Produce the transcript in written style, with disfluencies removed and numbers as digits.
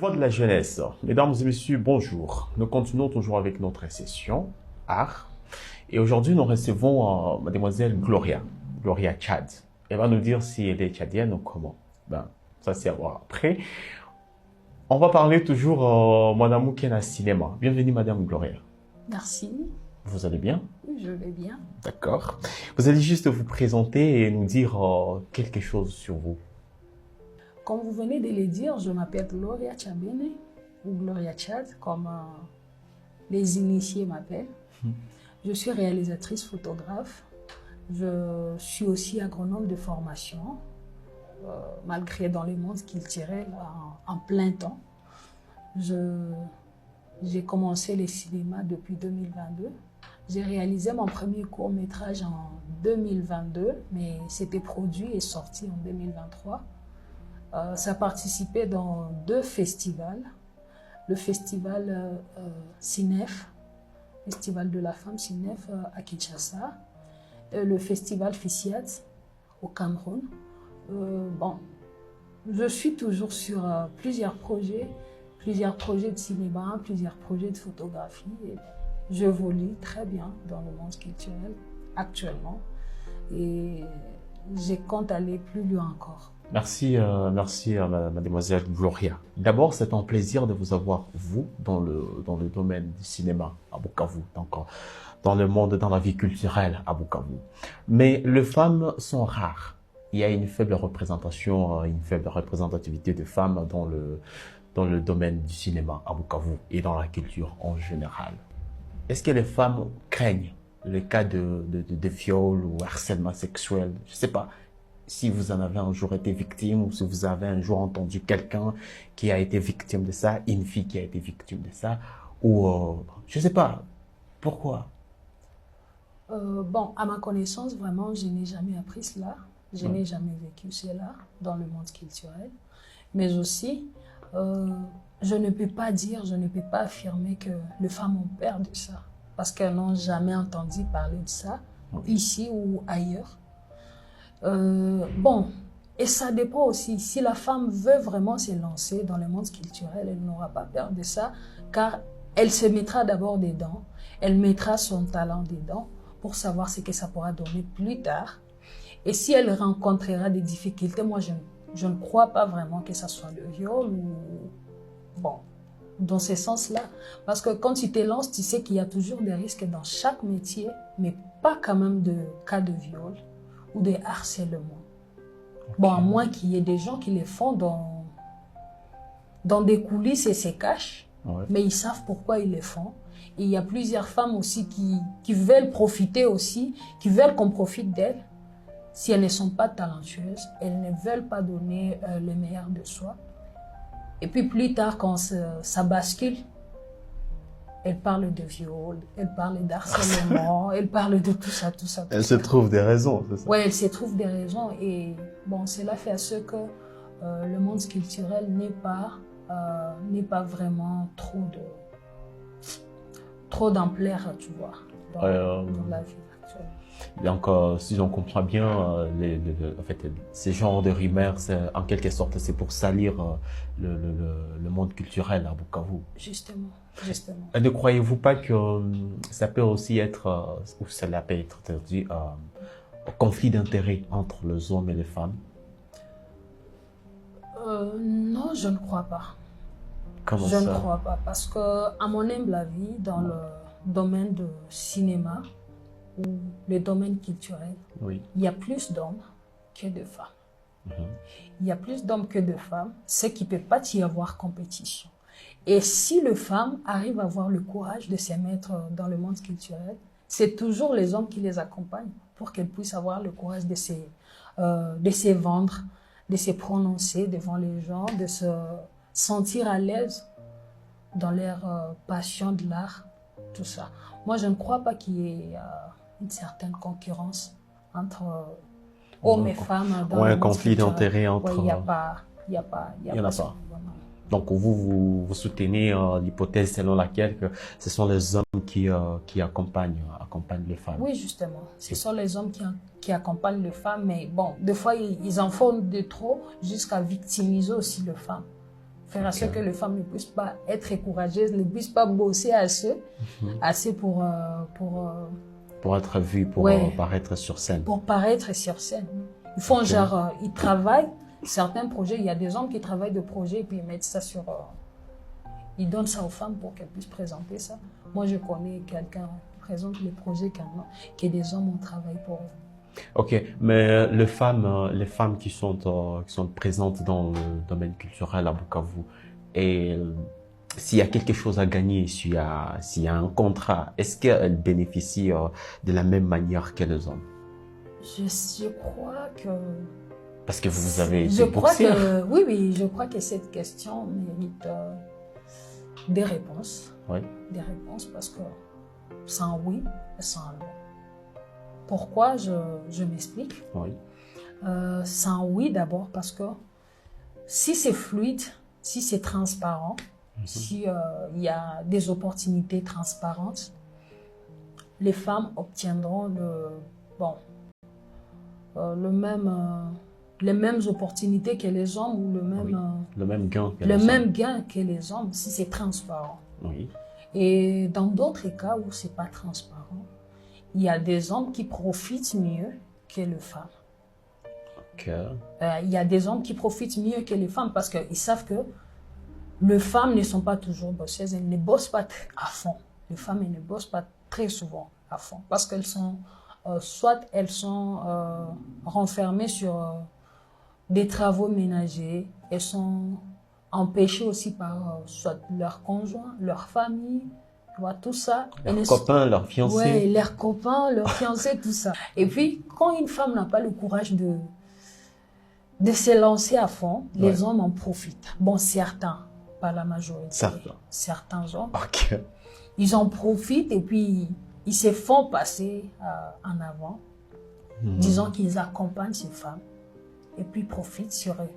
Voix de la jeunesse. Mesdames et messieurs, bonjour. Nous continuons toujours avec notre session art. Et aujourd'hui, nous recevons mademoiselle Gloria Tchad. Elle va nous dire si elle est tchadienne ou comment. Ben, ça c'est à voir après. On va parler toujours Madame Moukena Cinéma. Bienvenue Madame Gloria. Merci. Vous allez bien? Oui, je vais bien. D'accord. Vous allez juste vous présenter et nous dire quelque chose sur vous. Comme vous venez de le dire, je m'appelle Gloria Tchabene, ou Gloria Tchad, comme les initiés m'appellent. Je suis réalisatrice photographe. Je suis aussi agronome de formation, malgré dans le monde culturel en plein temps. J'ai commencé le cinéma depuis 2022. J'ai réalisé mon premier court-métrage en 2022, mais c'était produit et sorti en 2023. Ça participait dans 2 festivals. Le festival CINEF, Festival de la femme CINEF à Kinshasa, et le festival FICIAT au Cameroun. Bon, je suis toujours sur plusieurs projets de cinéma, plusieurs projets de photographie. Et j'évolue très bien dans le monde culturel actuellement et je compte aller plus loin encore. Merci, mademoiselle Gloria. D'abord, c'est un plaisir de vous avoir, vous, dans le domaine du cinéma à Bukavu, donc dans le monde, dans la vie culturelle à Bukavu. Mais les femmes sont rares. Il y a une faible représentation, une faible représentativité de femmes dans le domaine du cinéma à Bukavu et dans la culture en général. Est-ce que les femmes craignent le cas de viol ou harcèlement sexuel? Je ne sais pas si vous en avez un jour été victime ou si vous avez un jour entendu quelqu'un qui a été victime de ça, une fille qui a été victime de ça, ou je ne sais pas. Pourquoi? Bon, à ma connaissance, vraiment, je n'ai jamais appris cela. Je n'ai jamais vécu cela dans le monde culturel. Mais aussi, je ne peux pas dire, je ne peux pas affirmer que les femmes ont peur de ça. Parce qu'elles n'ont jamais entendu parler de ça, ici ou ailleurs. Bon, et ça dépend aussi. Si la femme veut vraiment se lancer dans le monde culturel, elle n'aura pas peur de ça, car elle se mettra d'abord dedans, elle mettra son talent dedans pour savoir ce que ça pourra donner plus tard. Et si elle rencontrera des difficultés, moi je ne crois pas vraiment que ça soit le viol ou... Bon, dans ce sens-là. Parce que quand tu te lances, tu sais qu'il y a toujours des risques dans chaque métier, mais pas quand même de cas de viol ou de harcèlement. Okay. Bon, à moins qu'il y ait des gens qui les font dans des coulisses et se cachent, mais ils savent pourquoi ils les font. Et il y a plusieurs femmes aussi qui veulent profiter aussi, qui veulent qu'on profite d'elles. Si elles ne sont pas talentueuses, elles ne veulent pas donner le meilleur de soi. Et puis plus tard, quand ça bascule, elle parle de viol, elle parle d'harcèlement, elle parle de tout ça. Elle se trouve des raisons, c'est ça? Oui, elle se trouve des raisons. Et bon, cela fait à ce que le monde culturel n'est pas vraiment trop d'ampleur, tu vois, dans la vie actuelle. Donc, si j'en comprends bien, en fait, ces genres de rumeurs, en quelque sorte, c'est pour salir le monde culturel à Bukavu. Justement. Ne croyez-vous pas que ça peut aussi être, ou cela peut être traduit, un conflit d'intérêts entre les hommes et les femmes? Non, je ne crois pas. Comment je ça? ne crois pas, parce que, à mon humble avis, dans le domaine du cinéma, ou le domaine culturel, il y a plus d'hommes que de femmes. Il y a plus d'hommes que de femmes, ce qui ne peut pas y avoir compétition. Et si les femmes arrivent à avoir le courage de se mettre dans le monde culturel, c'est toujours les hommes qui les accompagnent pour qu'elles puissent avoir le courage de se vendre, de se prononcer devant les gens, de se sentir à l'aise dans leur passion de l'art, tout ça. Moi, je ne crois pas qu'il y ait une certaine concurrence entre hommes et femmes. Ou un conflit d'intérêts entre... Il n'y en a pas. Donc, vous soutenez l'hypothèse selon laquelle que ce sont les hommes qui accompagnent les femmes. Oui, justement. Ce sont les hommes qui accompagnent les femmes, mais bon, des fois, ils en font de trop jusqu'à victimiser aussi les femmes. faire à ce que les femmes ne puissent pas être courageuses, ne puissent pas bosser assez pour être vues, pour paraître sur scène. Pour paraître sur scène. Ils font genre, ils travaillent, certains projets, il y a des hommes qui travaillent de projets et puis ils mettent ça sur... ils donnent ça aux femmes pour qu'elles puissent présenter ça. Moi, je connais quelqu'un qui présente les projets que des hommes ont travaillé pour eux. Ok, mais les femmes qui sont présentes dans le domaine culturel à Bukavu, et s'il y a quelque chose à gagner, s'il y a un contrat, est-ce qu'elles bénéficient de la même manière que les hommes? Je crois que... Parce que vous avez été boursière. Oui, je crois que cette question mérite des réponses. Oui. Des réponses parce que sans oui et sans non. Pourquoi je m'explique? Oui. Sans oui d'abord parce que si c'est fluide, si c'est transparent, si il y a des opportunités transparentes, les femmes obtiendront les mêmes opportunités que les hommes ou le même gain que les hommes si c'est transparent. Oui. Et dans d'autres cas où c'est pas transparent, il y a des hommes qui profitent mieux que les femmes. Okay. Il y a des hommes qui profitent mieux que les femmes parce qu'ils savent que les femmes ne sont pas toujours bosseuses, elles ne bossent pas à fond. Les femmes, elles ne bossent pas très souvent à fond parce qu'elles sont, soit elles sont renfermées sur des travaux ménagers, elles sont empêchées aussi par soit leur conjoint, leur famille, tu vois, tout ça. Leurs copains, leurs fiancés. Oui, leurs copains, leurs fiancés, tout ça. Et puis, quand une femme n'a pas le courage de se lancer à fond, les hommes en profitent. Bon, certains, pas la majorité. Certains hommes. Okay. Ils en profitent et puis ils se font passer en avant. Disons qu'ils accompagnent ces femmes et puis profitent sur eux.